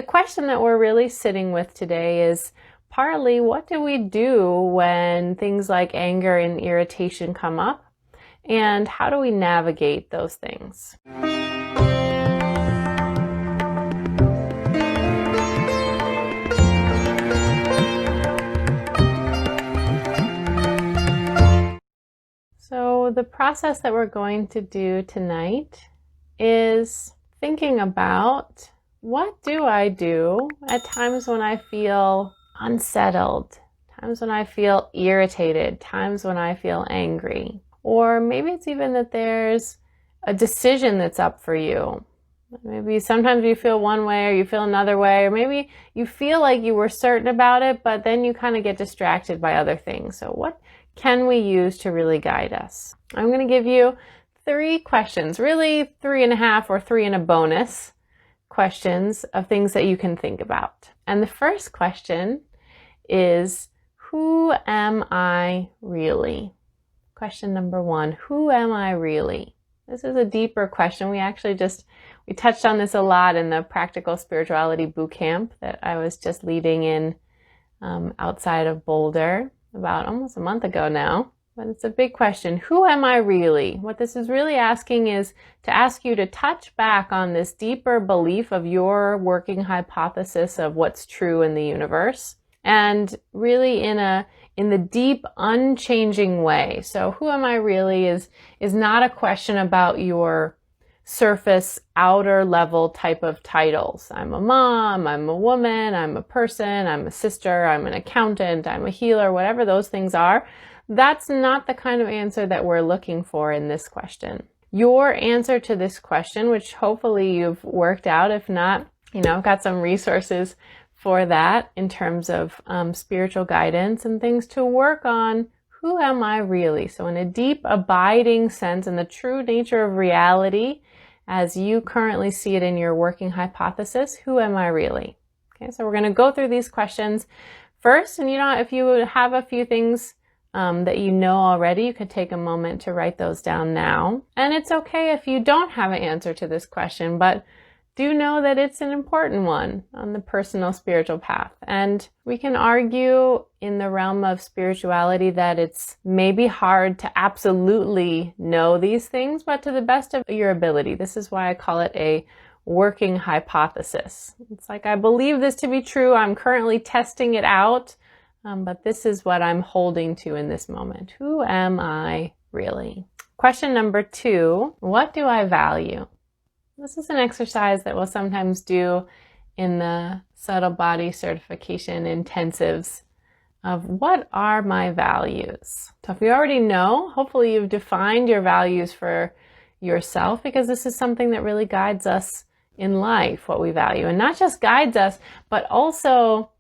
The question that we're really sitting with today is partly, what do we do when things like anger and irritation come up? And how do we navigate those things? So the process that we're going to do tonight is thinking about, what do I do at times when I feel unsettled, times when I feel irritated, times when I feel angry? Or maybe it's even that there's a decision that's up for you. Maybe sometimes you feel one way or you feel another way, or maybe you feel like you were certain about it, but then you kind of get distracted by other things. So what can we use to really guide us? I'm going to give you 3 questions, really 3.5 or 3 and a bonus questions of things that you can think about. And the first question is, who am I really? Question number 1, who am I really? This is a deeper question. We touched on this a lot in the Practical Spirituality Bootcamp that I was just leading in outside of Boulder about almost a month ago now. But it's a big question. Who am I really? What this is really asking is to ask you to touch back on this deeper belief of your working hypothesis of what's true in the universe, and really in the deep, unchanging way. So who am I really is not a question about your surface, outer level type of titles. I'm a mom, I'm a woman, I'm a person, I'm a sister, I'm an accountant, I'm a healer, whatever those things are. That's not the kind of answer that we're looking for in this question. Your answer to this question, which hopefully you've worked out, if not, I've got some resources for that in terms of spiritual guidance and things to work on. Who am I really? So in a deep, abiding sense, in the true nature of reality, as you currently see it in your working hypothesis, who am I really? Okay, so we're going to go through these questions first. And if you have a few things that you know already, you could take a moment to write those down now. And it's okay if you don't have an answer to this question, but do know that it's an important one on the personal spiritual path. And we can argue in the realm of spirituality that it's maybe hard to absolutely know these things, but to the best of your ability. This is why I call it a working hypothesis. It's like, I believe this to be true. I'm currently testing it out, but this is what I'm holding to in this moment. Who am I really? Question number 2, what do I value? This is an exercise that we'll sometimes do in the subtle body certification intensives of, what are my values? So if you already know, hopefully you've defined your values for yourself, because this is something that really guides us in life, what we value. And not just guides us, but also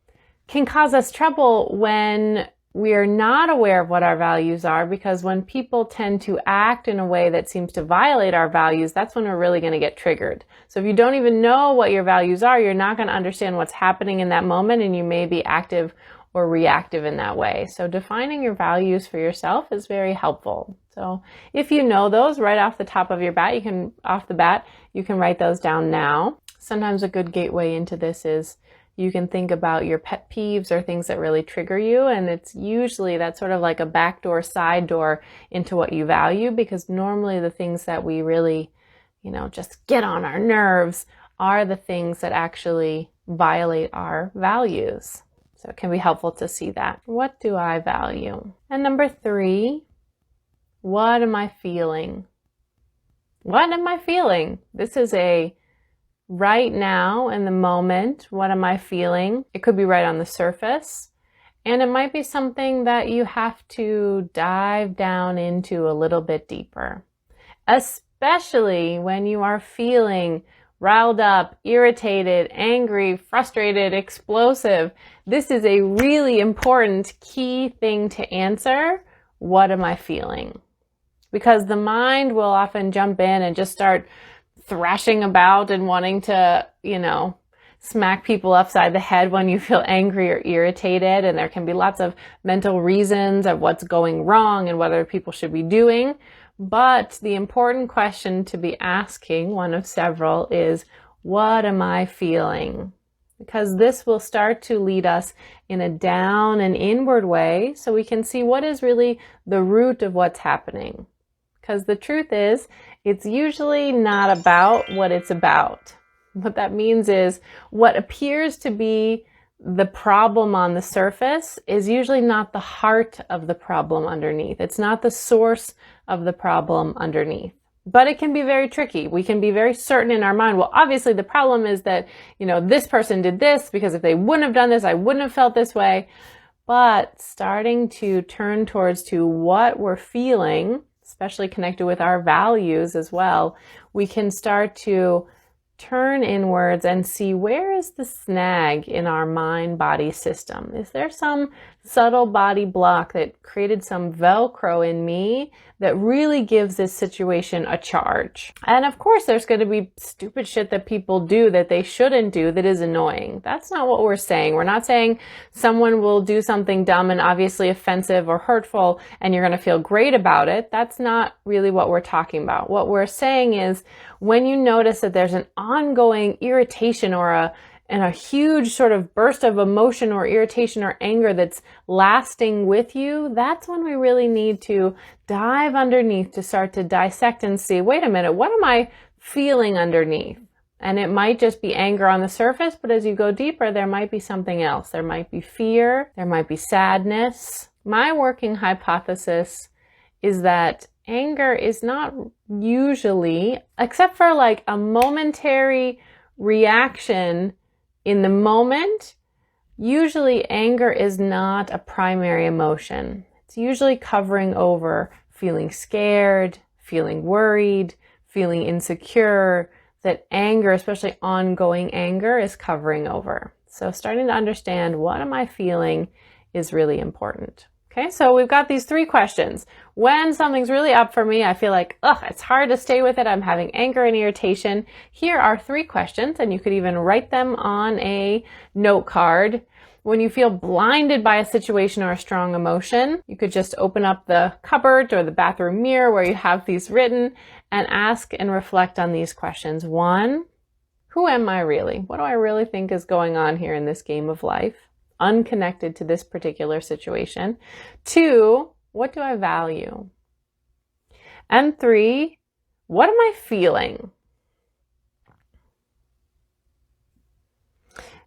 can cause us trouble when we are not aware of what our values are, because when people tend to act in a way that seems to violate our values, that's when we're really going to get triggered. So if you don't even know what your values are, you're not going to understand what's happening in that moment, and you may be active or reactive in that way. So defining your values for yourself is very helpful. So if you know those right off the top of your bat, you can write those down now. Sometimes a good gateway into this is you can think about your pet peeves or things that really trigger you. And it's usually that's sort of like a back door, side door into what you value, because normally the things that we really, just get on our nerves are the things that actually violate our values. So it can be helpful to see that. What do I value? And number 3, what am I feeling? What am I feeling? This is a right now, in the moment, what am I feeling? It could be right on the surface, and it might be something that you have to dive down into a little bit deeper, especially when you are feeling riled up, irritated, angry, frustrated, explosive. This is a really important key thing to answer. What am I feeling? Because the mind will often jump in and just start thrashing about and wanting to, smack people upside the head when you feel angry or irritated. And there can be lots of mental reasons of what's going wrong and what other people should be doing. But the important question to be asking, one of several, is, what am I feeling? because this will start to lead us in a down and inward way so we can see what is really the root of what's happening. Because the truth is, it's usually not about what it's about. What that means is what appears to be the problem on the surface is usually not the heart of the problem underneath. It's not the source of the problem underneath. But it can be very tricky. We can be very certain in our mind, well, obviously the problem is that, this person did this because if they wouldn't have done this, I wouldn't have felt this way. But starting to turn towards to what we're feeling, especially connected with our values as well, we can start to turn inwards and see where is the snag in our mind-body system. Is there some subtle body block that created some Velcro in me that really gives this situation a charge? And of course, there's going to be stupid shit that people do that they shouldn't do that is annoying. That's not what we're saying. We're not saying someone will do something dumb and obviously offensive or hurtful and you're going to feel great about it. That's not really what we're talking about. What we're saying is when you notice that there's an ongoing irritation or a huge sort of burst of emotion or irritation or anger that's lasting with you, that's when we really need to dive underneath to start to dissect and see, wait a minute, what am I feeling underneath? And it might just be anger on the surface, but as you go deeper, there might be something else. There might be fear, there might be sadness. My working hypothesis is that anger is not usually, except for like a momentary reaction in the moment, usually anger is not a primary emotion. It's usually covering over feeling scared, feeling worried, feeling insecure, that anger, especially ongoing anger, is covering over. So starting to understand what am I feeling is really important. Okay, so we've got these 3 questions. When something's really up for me, I feel like, it's hard to stay with it. I'm having anger and irritation. Here are 3 questions, and you could even write them on a note card. When you feel blinded by a situation or a strong emotion, you could just open up the cupboard or the bathroom mirror where you have these written and ask and reflect on these questions. 1, who am I really? What do I really think is going on here in this game of life, unconnected to this particular situation? 2, what do I value? And 3, what am I feeling?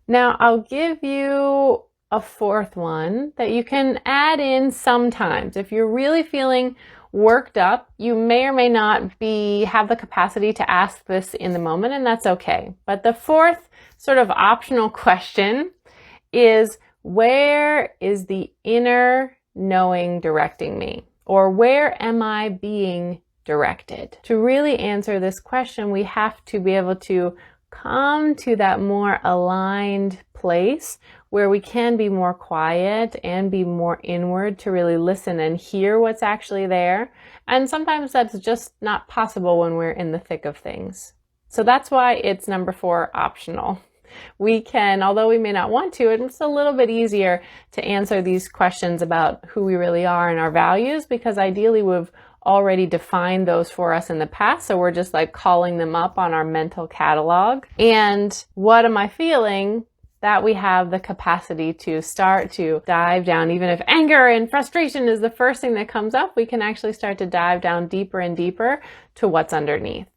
Now, I'll give you a 4th one that you can add in sometimes. If you're really feeling worked up, you may or may not have the capacity to ask this in the moment, and that's okay. But the 4th sort of optional question is, where is the inner knowing directing me? Or where am I being directed? To really answer this question, we have to be able to come to that more aligned place where we can be more quiet and be more inward to really listen and hear what's actually there. And sometimes that's just not possible when we're in the thick of things. So that's why it's number 4, optional. We can, although we may not want to, it's a little bit easier to answer these questions about who we really are and our values, because ideally we've already defined those for us in the past. So we're just like calling them up on our mental catalog. And what am I feeling? That we have the capacity to start to dive down. Even if anger and frustration is the first thing that comes up, we can actually start to dive down deeper and deeper to what's underneath.